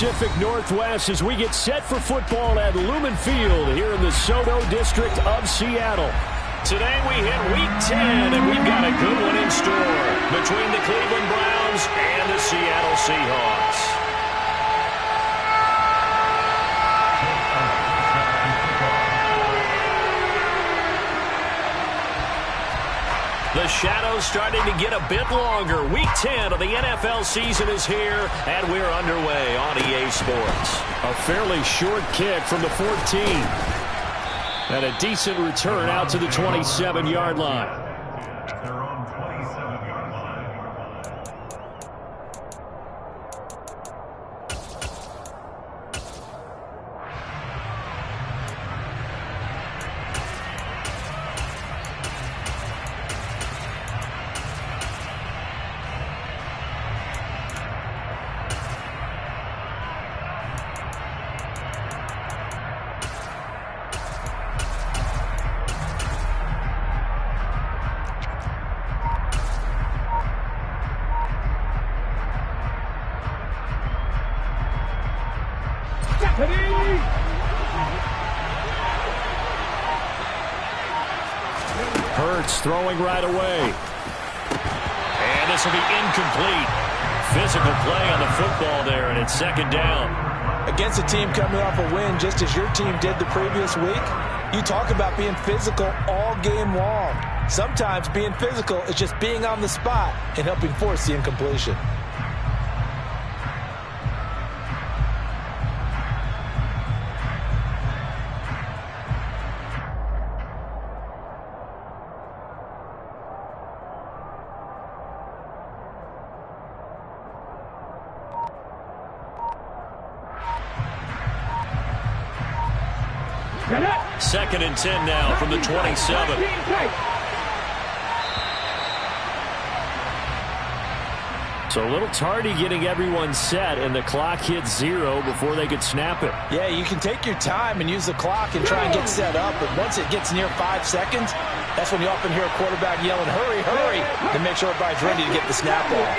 Pacific Northwest as we get set for football at Lumen Field here in the SoDo district of Seattle. Today we hit Week 10, and we've got a good one in store between the Cleveland Browns and the Seattle Seahawks. The shadow's starting to get a bit longer. Week 10 of the NFL season is here, and we're underway on EA Sports. A fairly short kick from the 14. And a decent return out to the 27-yard line. Hurts throwing right away. And this will be incomplete. Physical play on the football there, and it's second down. Against a team coming off a win just as your team did the previous week, you talk about being physical all game long. Sometimes being physical is just being on the spot and helping force the incompletion. Second and 10 now from the 27. So a little tardy getting everyone set, and the clock hits 0 before they could snap it. Yeah, you can take your time and use the clock and try and get set up, but once it gets near 5 seconds, that's when you often hear a quarterback yelling, hurry, hurry, to make sure everybody's ready to get the snap off.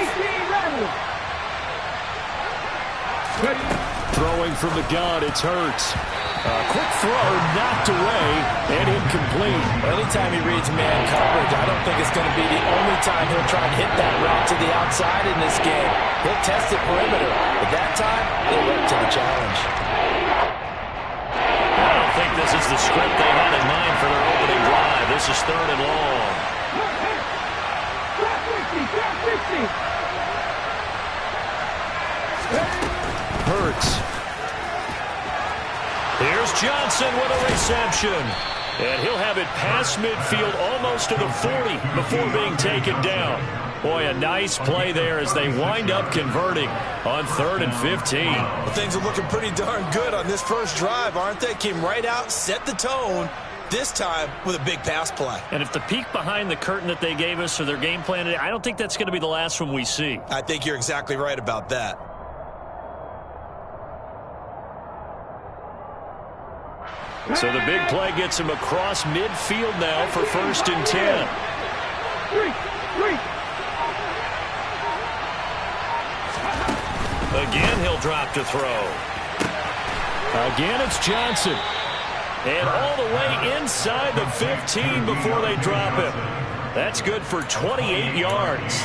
Throwing from the gun, it's Hurts. Quick throw, knocked away, and incomplete. Anytime he reads man coverage, I don't think it's going to be the only time he'll try and hit that route to the outside in this game. He'll test the perimeter, but that time, he'll look to the challenge. I don't think this is the script they had in mind for their opening drive. This is third and long. Hurts. Here's Johnson with a reception. And he'll have it past midfield almost to the 40 before being taken down. Boy, a nice play there as they wind up converting on 3rd and 15. Well, things are looking pretty darn good on this first drive, aren't they? Came right out, set the tone, this time with a big pass play. And if the peek behind the curtain that they gave us or their game plan today, I don't think that's going to be the last one we see. I think you're exactly right about that. So the big play gets him across midfield now for 1st and 10. Again, he'll drop to throw. Again, it's Johnson. And all the way inside the 15 before they drop him. That's good for 28 yards.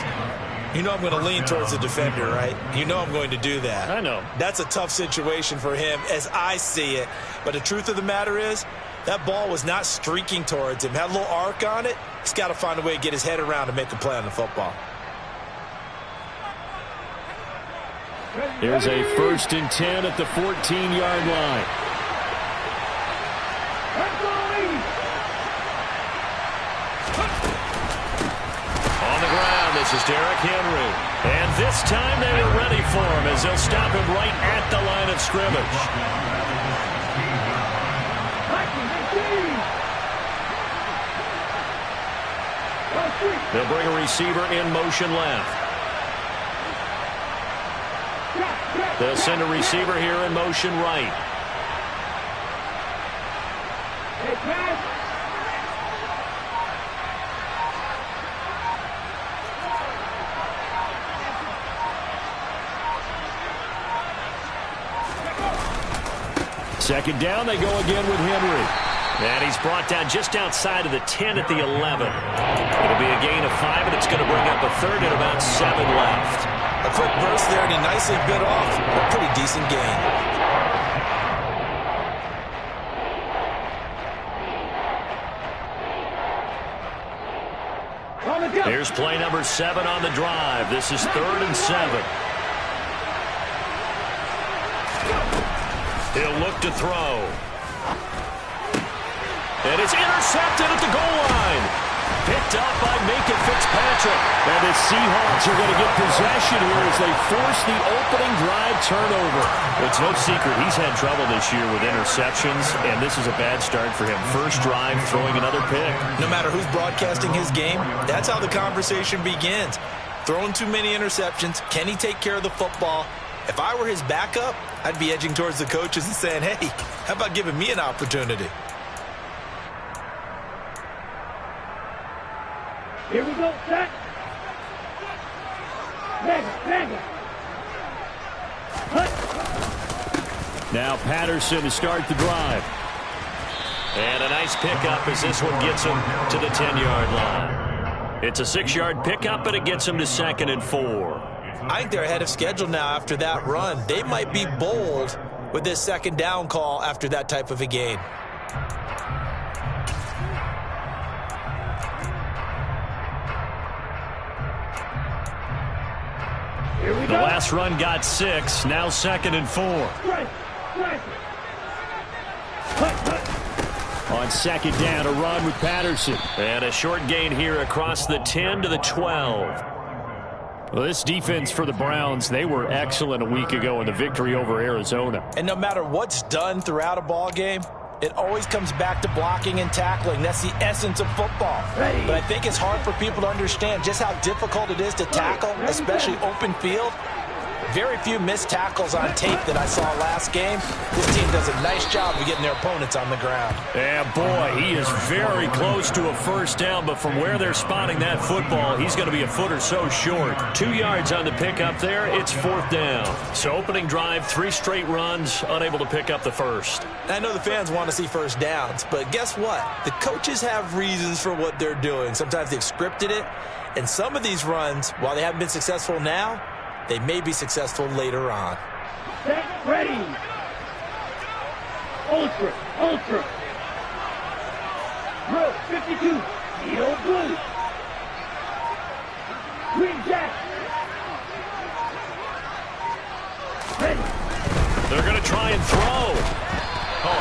You know I'm going to lean towards the defender, right? You know I'm going to do that. I know. That's a tough situation for him as I see it. But the truth of the matter is, that ball was not streaking towards him. Had a little arc on it. He's got to find a way to get his head around to make a play on the football. There's a 1st and 10 at the 14-yard line. On the ground, this is Derrick Henry. And this time they were ready for him as they'll stop him right at the line of scrimmage. They'll bring a receiver in motion left. They'll send a receiver here in motion right. Second down, they go again with Henry. And he's brought down just outside of the 10 at the 11. It'll be a gain of 5, and it's going to bring up a third and about 7 left. A quick burst there, and he nicely bit off a pretty decent gain. Here's play number 7 on the drive. This is 3rd and 7. He'll look to throw. And it's intercepted at the goal line. Picked up by Minka Fitzpatrick. And the Seahawks are going to get possession here as they force the opening drive turnover. It's no secret he's had trouble this year with interceptions, and this is a bad start for him. First drive, throwing another pick. No matter who's broadcasting his game, that's how the conversation begins. Throwing too many interceptions. Can he take care of the football? If I were his backup, I'd be edging towards the coaches and saying, hey, how about giving me an opportunity? Here we go, set. Mega. Now Patterson to start the drive. And a nice pickup as this one gets him to the 10-yard line. It's a 6-yard pickup, and it gets him to 2nd and 4. I think they're ahead of schedule now after that run. They might be bold with this second down call after that type of a gain. The last run got 6, now 2nd and 4. On second down, a run with Patterson. And a short gain here across the 10 to the 12. Well, this defense for the Browns, they were excellent a week ago in the victory over Arizona. And no matter what's done throughout a ball game, it always comes back to blocking and tackling. That's the essence of football. But I think it's hard for people to understand just how difficult it is to tackle, especially open field. Very few missed tackles on tape that I saw last game. This team does a nice job of getting their opponents on the ground. Yeah, boy, he is very close to a first down, but from where they're spotting that football, he's going to be a foot or so short. 2 yards on the pickup there. It's 4th down. So opening drive, 3 straight runs, unable to pick up the first. I know the fans want to see first downs, but guess what? The coaches have reasons for what they're doing. Sometimes they've scripted it, and some of these runs, while they haven't been successful now, they may be successful later on. Set, ready. Ultra. Row 52. Yellow blue. Green jack. Ready. They're going to try and throw.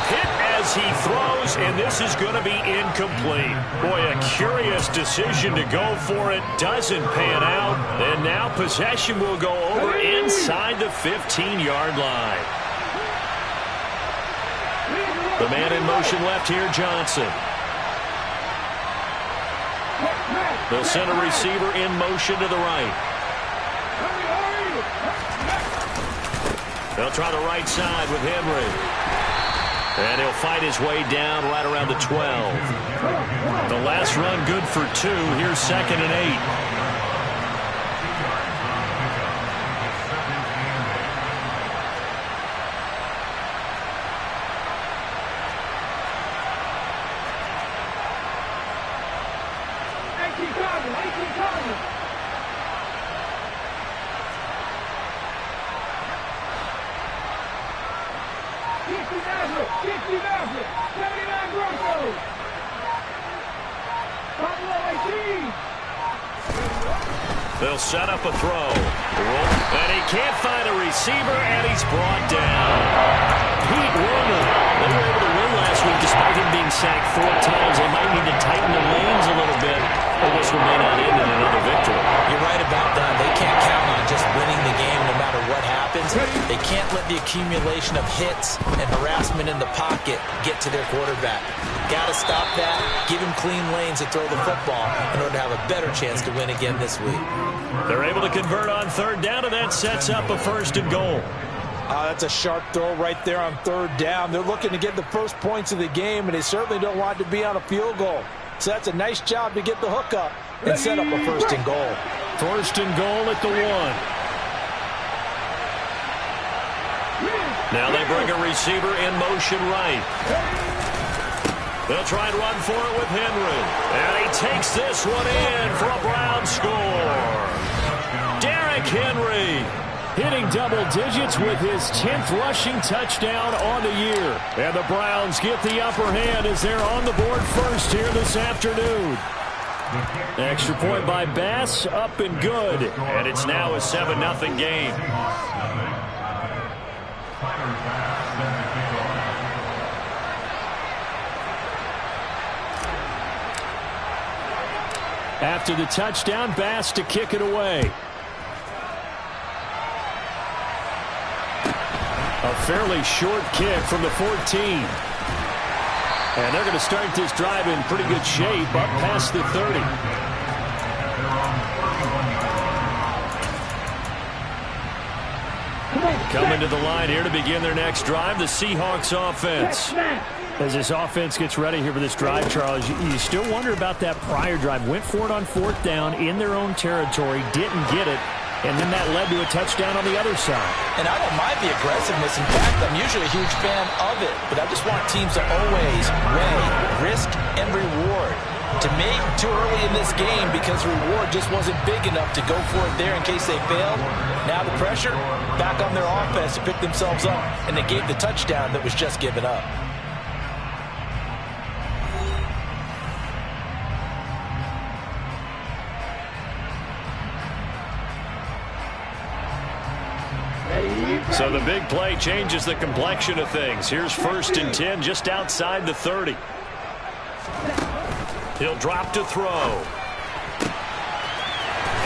Hit as he throws, and this is going to be incomplete. Boy, a curious decision to go for it. Doesn't pan out. And now possession will go over inside the 15-yard line. The man in motion left here, Johnson. They'll send a receiver in motion to the right. They'll try the right side with Henry. And he'll fight his way down right around the 12. The last run good for 2. Here's 2nd and 8. They'll set up a throw. And he can't find a receiver, and he's brought down. Pete Werner. They were able to win last week despite him being sacked 4 times. They might need to tighten the lanes a little bit, or this one may not end in another victory. You're right about that. They can't count on just winning the game no matter what happens. They can't let the accumulation of hits and harassment in the pocket get to their quarterback. Got to stop that, give him clean lanes to throw the football in order to have a better chance to win again this week. They're able to convert on 3rd down, and that sets up a 1st and goal. That's a sharp throw right there on 3rd down. They're looking to get the first points of the game, and they certainly don't want to be on a field goal. So that's a nice job to get the hook up and set up a 1st and goal. 1st and goal at the 1. Now they bring a receiver in motion right. They'll try and run for it with Henry. And he takes this one in for a Brown score. Derrick Henry hitting double digits with his 10th rushing touchdown on the year. And the Browns get the upper hand as they're on the board first here this afternoon. Extra point by Bass, up and good. And it's now a 7-0 game. After the touchdown, Bass to kick it away. A fairly short kick from the 14. And they're going to start this drive in pretty good shape up past the 30. Coming to the line here to begin their next drive, the Seahawks offense. As this offense gets ready here for this drive, Charles, you still wonder about that prior drive. Went for it on 4th down in their own territory, didn't get it, and then that led to a touchdown on the other side. And I don't mind the aggressiveness. In fact, I'm usually a huge fan of it, but I just want teams to always weigh risk and reward. To me, too early in this game because reward just wasn't big enough to go for it there in case they failed. Now the pressure back on their offense to pick themselves up, and they gave the touchdown that was just given up. So the big play changes the complexion of things. Here's 1st and 10 just outside the 30. He'll drop to throw.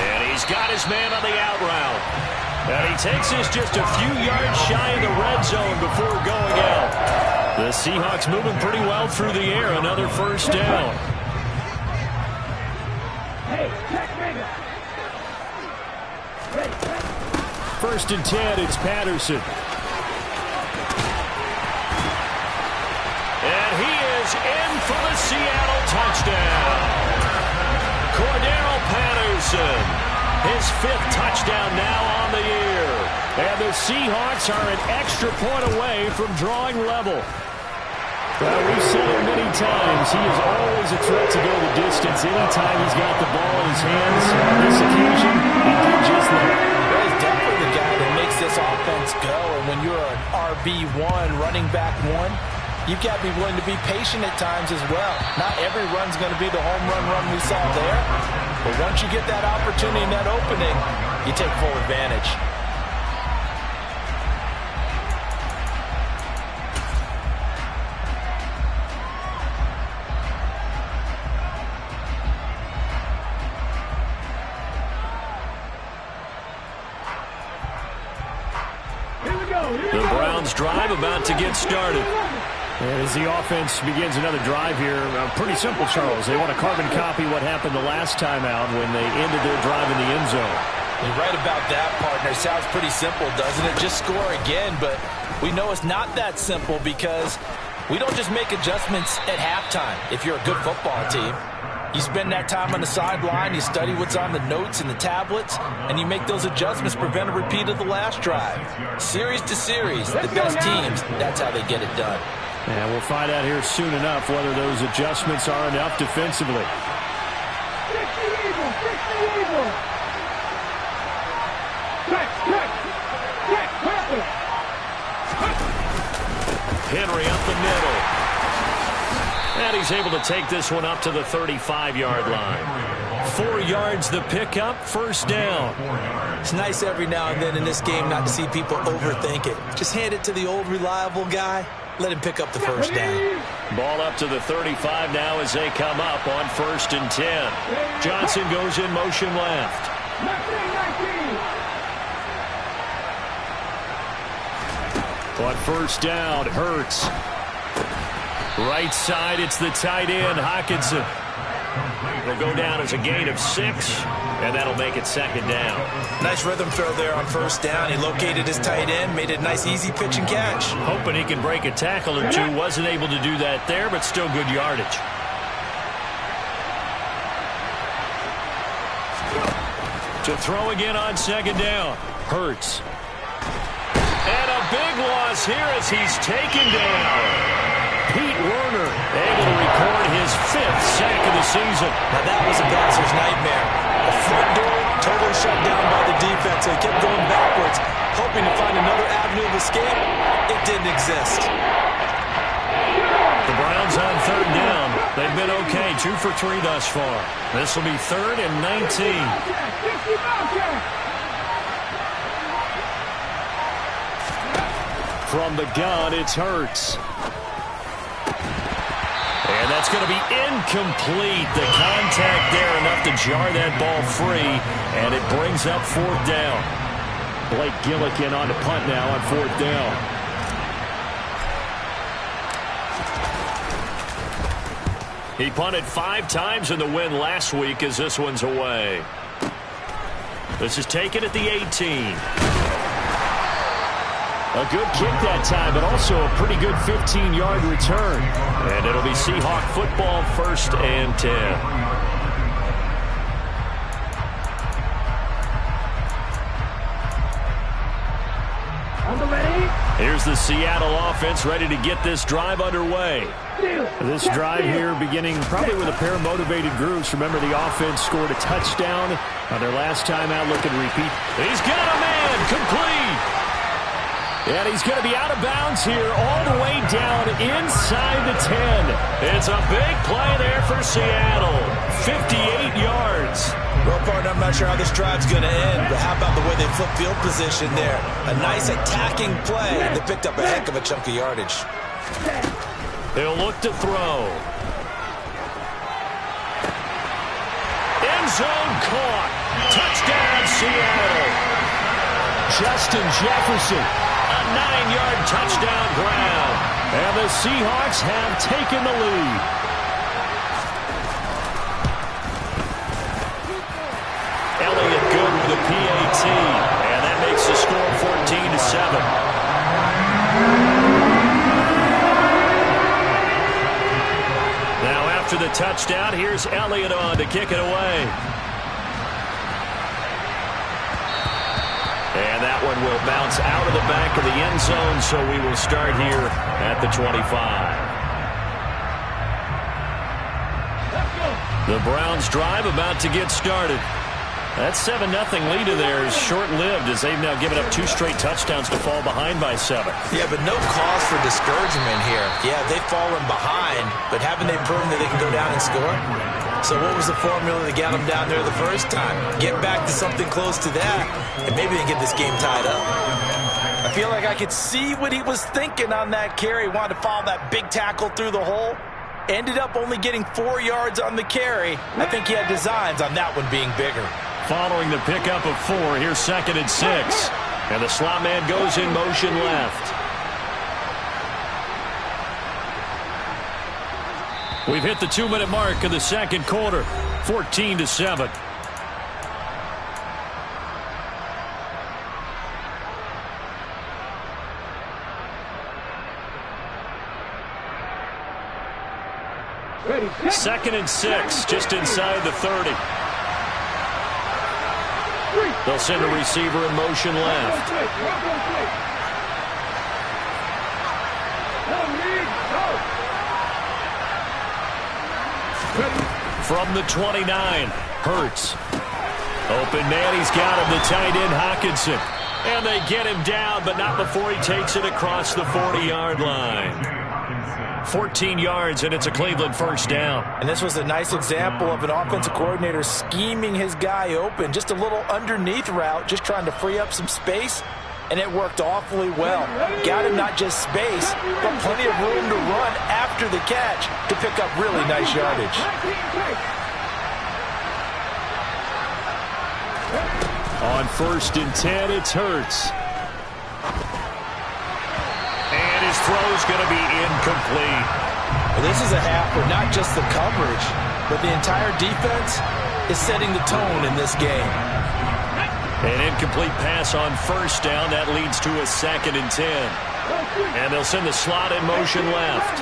And he's got his man on the out route. And he takes this just a few yards shy of the red zone before going out. The Seahawks moving pretty well through the air. Another 1st down. First and 10, it's Patterson. And he is in for the Seattle touchdown. Cordero Patterson, his 5th touchdown now on the year. And the Seahawks are an extra point away from drawing level. Well, we've said it many times. He is always a threat to go the distance anytime he's got the ball in his hands. On this occasion, he did just that. Definitely the guy that makes this offense go. And when you're an RB1, running back 1, you've got to be willing to be patient at times as well. Not every run's going to be the home run we saw there. But once you get that opportunity and that opening, you take full advantage. The Browns drive about to get started. As the offense begins another drive here, pretty simple, Charles. They want to carbon copy what happened the last time out when they ended their drive in the end zone. You're right about that, partner. Sounds pretty simple, doesn't it? Just score again, but we know it's not that simple because we don't just make adjustments at halftime if you're a good football team. You spend that time on the sideline, you study what's on the notes and the tablets, and you make those adjustments, prevent a repeat of the last drive. Series to series, the best teams, that's how they get it done. And we'll find out here soon enough whether those adjustments are enough defensively. Henry up the middle. And he's able to take this one up to the 35-yard line. 4 yards the pickup, 1st down. It's nice every now and then in this game not to see people overthink it. Just hand it to the old reliable guy. Let him pick up the 1st down. Ball up to the 35 now as they come up on 1st and 10. Johnson goes in motion left. On 1st down, Hurts. Right side, it's the tight end, Hockenson. It'll go down as a gain of 6, and that'll make it 2nd down. Nice rhythm throw there on 1st down. He located his tight end, made it a nice easy pitch and catch. Hoping he can break a tackle or two. Wasn't able to do that there, but still good yardage. To throw again on 2nd down, Hurts. And a big loss here as he's taken down. Pete Werner able to record his 5th sack of the season. Now that was a passer's nightmare. The front door totally shut down by the defense, so he kept going backwards, hoping to find another avenue of escape. It didn't exist. The Browns on 3rd down. They've been okay, 2 for 3 thus far. This will be 3rd and 19. From the gun, it's Hurts. And that's going to be incomplete. The contact there enough to jar that ball free, and it brings up 4th down. Blake Gillikin on the punt now on 4th down. He punted 5 times in the win last week as this one's away. This is taken at the 18. A good kick that time, but also a pretty good 15-yard return. And it'll be Seahawk football, 1st and 10. Here's the Seattle offense ready to get this drive underway. This drive here beginning probably with a pair of motivated groups. Remember, the offense scored a touchdown on their last time out. Looking to repeat. He's got a man complete. And he's going to be out of bounds here all the way down inside the 10. It's a big play there for Seattle. 58 yards. Well, partner, I'm not sure how this drive's going to end, but how about the way they flip field position there? A nice attacking play. They picked up a heck of a chunk of yardage. He'll look to throw. End zone caught. Touchdown, Seattle. Justin Jefferson. A 9-yard touchdown grab. And the Seahawks have taken the lead. Elliott good with a PAT. And that makes the score 14-7. Now after the touchdown, here's Elliott on to kick it away. And that one will bounce out of the back of the end zone, so we will start here at the 25. The Browns drive about to get started. That 7-0 lead of theirs short-lived as they've now given up 2 straight touchdowns to fall behind by 7. Yeah, but no cause for discouragement here. Yeah, they've fallen behind, but haven't they proven that they can go down and score? So what was the formula that got them down there the first time? Get back to something close to that, and maybe they can get this game tied up. I feel like I could see what he was thinking on that carry. Wanted to follow that big tackle through the hole. Ended up only getting 4 yards on the carry. I think he had designs on that one being bigger. Following the pickup of 4, here's 2nd and 6. And the slot man goes in motion left. We've hit the 2-minute mark of the second quarter. 14-7. Ready, 2nd and 6, just inside the 30. They'll send a receiver in motion left. From the 29, Hurts. Open man, he's got him, the tight end, Hockenson. And they get him down, but not before he takes it across the 40-yard line. 14 yards, and it's a Cleveland 1st down. And this was a nice example of an offensive coordinator scheming his guy open. Just a little underneath route, just trying to free up some space, and it worked awfully well. Got him not just space, but plenty of room to run after the catch to pick up really nice yardage. On 1st and 10, it's Hurts. And his throw's going to be incomplete. Well, this is a half where not just the coverage, but the entire defense is setting the tone in this game. An incomplete pass on 1st down. That leads to a 2nd and 10. And they'll send the slot in motion left.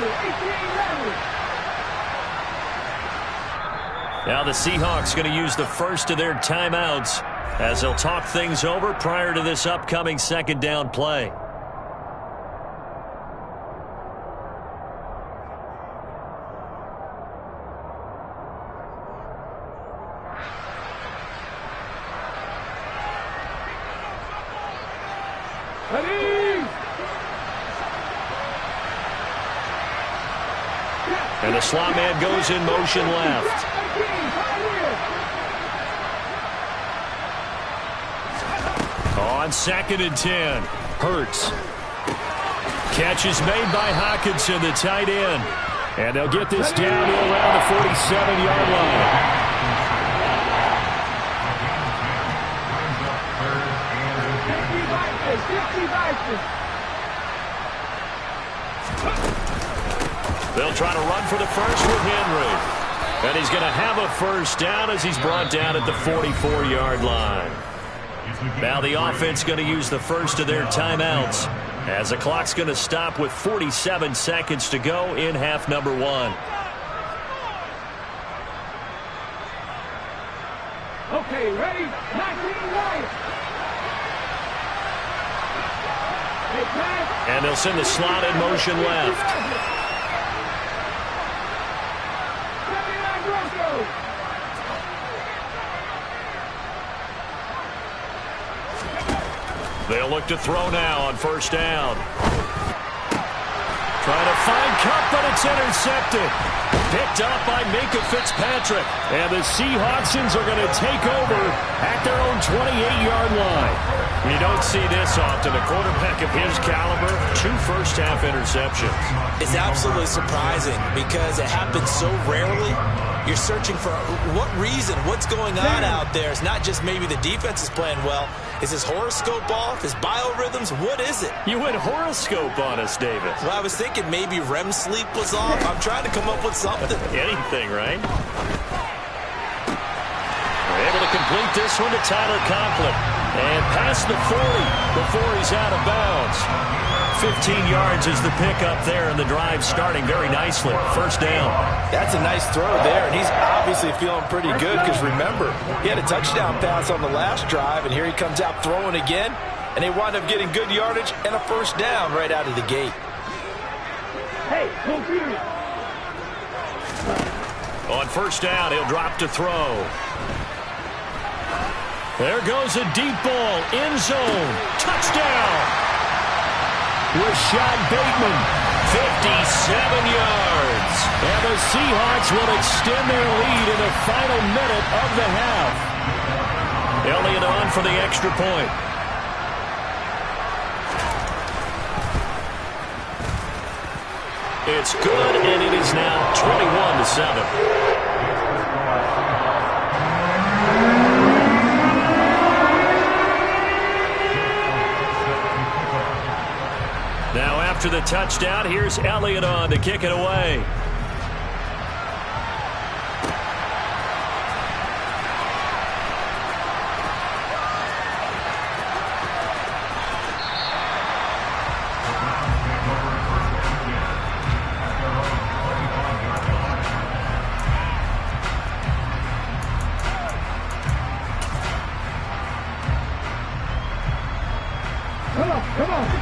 Now the Seahawks going to use the first of their timeouts as they'll talk things over prior to this upcoming 2nd down play. And the slot man goes in motion left. On 2nd and 10, Hurts. Catch is made by Hockenson, the tight end. And they'll get this down to around the 47-yard line. They'll try to run for the first with Henry. And he's going to have a first down as he's brought down at the 44-yard line. Now the offense going to use the first of their timeouts as the clock's going to stop with 47 seconds to go in half number 1. Okay, ready? 19 right. And they'll send the slot in motion left. They'll look to throw now on first down. Trying to find Cup, but it's intercepted. Picked up by Minkah Fitzpatrick. And the Seahawksons are going to take over at their own 28-yard line. You don't see this often. A quarterback of his caliber, 2 first-half interceptions. It's absolutely surprising because it happens so rarely. You're searching for what reason, what's going on out there. It's not just maybe the defense is playing well. Is his horoscope off? His biorhythms? What is it? You went horoscope on us, David. Well, I was thinking maybe REM sleep was off. I'm trying to come up with something. Anything, right? We're able to complete this one to Tyler Conklin. And past the 40 before he's out of bounds. 15 yards is the pickup there, and the drive starting very nicely. First down. That's a nice throw there, and he's obviously feeling pretty good because, remember, he had a touchdown pass on the last drive, and here he comes out throwing again, and they wind up getting good yardage and a first down right out of the gate. Hey, computer. On first down, he'll drop to throw. There goes a deep ball, end zone, touchdown. Rashad Bateman, 57 yards. And the Seahawks will extend their lead in the final minute of the half. Elliott on for the extra point. It's good, and it is now 21-7. Now after the touchdown, here's Elliott on to kick it away.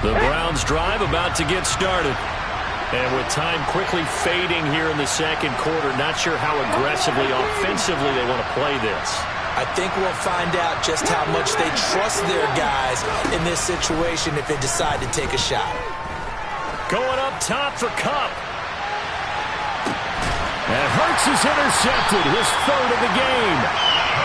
The Browns drive about to get started. And with time quickly fading here in the second quarter, not sure how aggressively, offensively they want to play this. I think we'll find out just how much they trust their guys in this situation if they decide to take a shot. Going up top for Cup. And Hurts is intercepted, his 3rd of the game.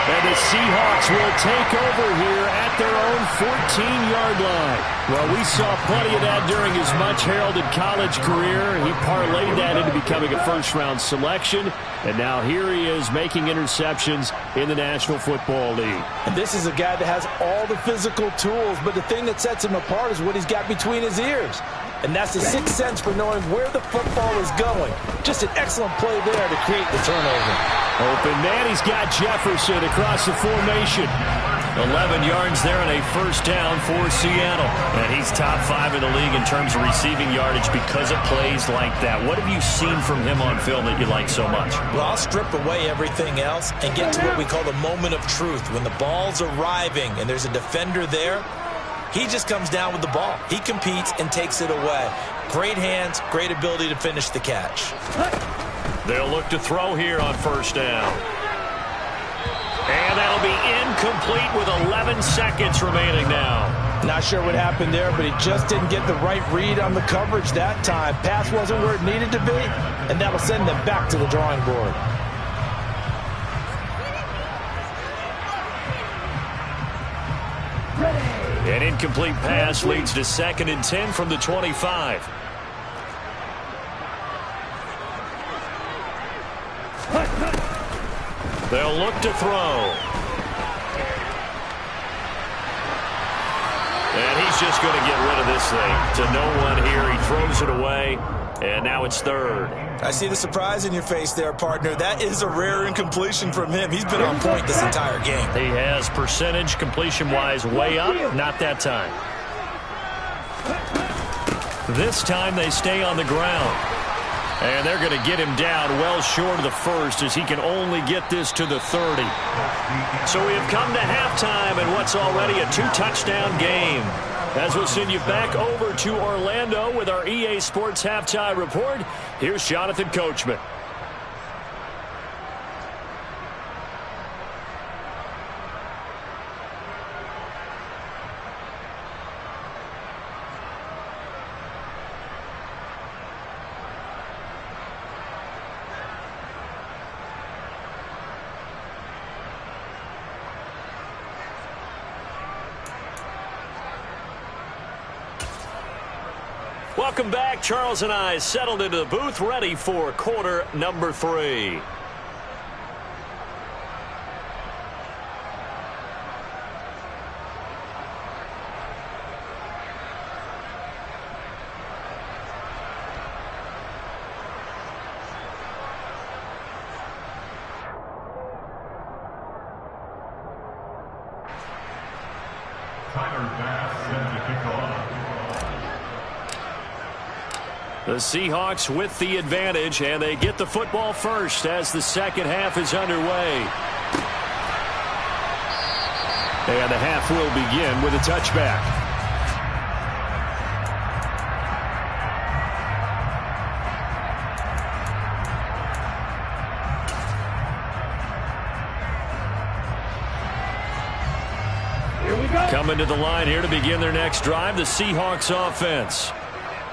And the Seahawks will take over here at their own 14-yard line. Well, we saw plenty of that during his much-heralded college career. He parlayed that into becoming a first-round selection. And now here he is making interceptions in the National Football League. And this is a guy that has all the physical tools, but the thing that sets him apart is what he's got between his ears. And that's the sixth sense for knowing where the football is going. Just an excellent play there to create the turnover. Open man, he's got Jefferson across the formation. 11 yards there and a first down for Seattle. And he's top 5 in the league in terms of receiving yardage because of plays like that. What have you seen from him on film that you like so much? Well, I'll strip away everything else and get to what we call the moment of truth. When the ball's arriving and there's a defender there, he just comes down with the ball. He competes and takes it away. Great hands, great ability to finish the catch. They'll look to throw here on first down. And that'll be incomplete with 11 seconds remaining now. Not sure what happened there, but he just didn't get the right read on the coverage that time. Pass wasn't where it needed to be, and that'll send them back to the drawing board. An incomplete pass leads to 2nd and 10 from the 25. They'll look to throw. And he's just going to get rid of this thing. To no one here. He throws it away. And now it's 3rd. I see the surprise in your face there, partner. That is a rare incompletion from him. He's been on point this entire game. He has percentage completion-wise way up. Not that time. This time they stay on the ground. And they're going to get him down well short of the 1st as he can only get this to the 30. So we have come to halftime in what's already a 2-touchdown game. As we'll send you back over to Orlando with our EA Sports Halftime Report, here's Jonathan Coachman. Welcome back. Charles and I settled into the booth, ready for quarter number 3. The Seahawks with the advantage, and they get the football first as the second half is underway. And the half will begin with a touchback. Here we go. Coming to the line here to begin their next drive, the Seahawks offense.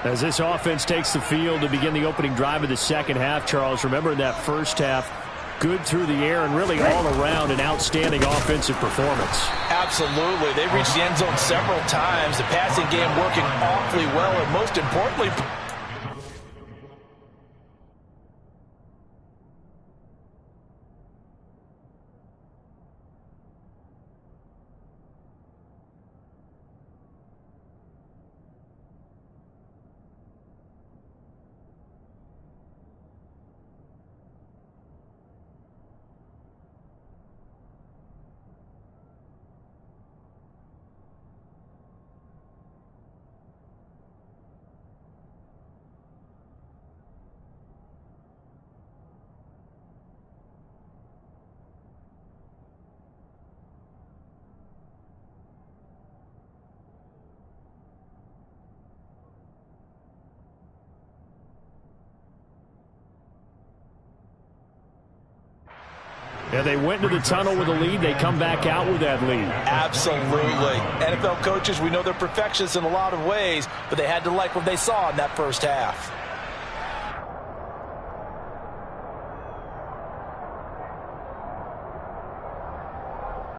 As this offense takes the field to begin the opening drive of the second half, Charles, remember in that first half, good through the air and really all around an outstanding offensive performance. Absolutely. They reached the end zone several times. The passing game working awfully well, and most importantly, Yeah, they went into the tunnel with a lead. They come back out with that lead. absolutely. NFL coaches, we know they're perfectionists in a lot of ways, but they had to like what they saw in that first half.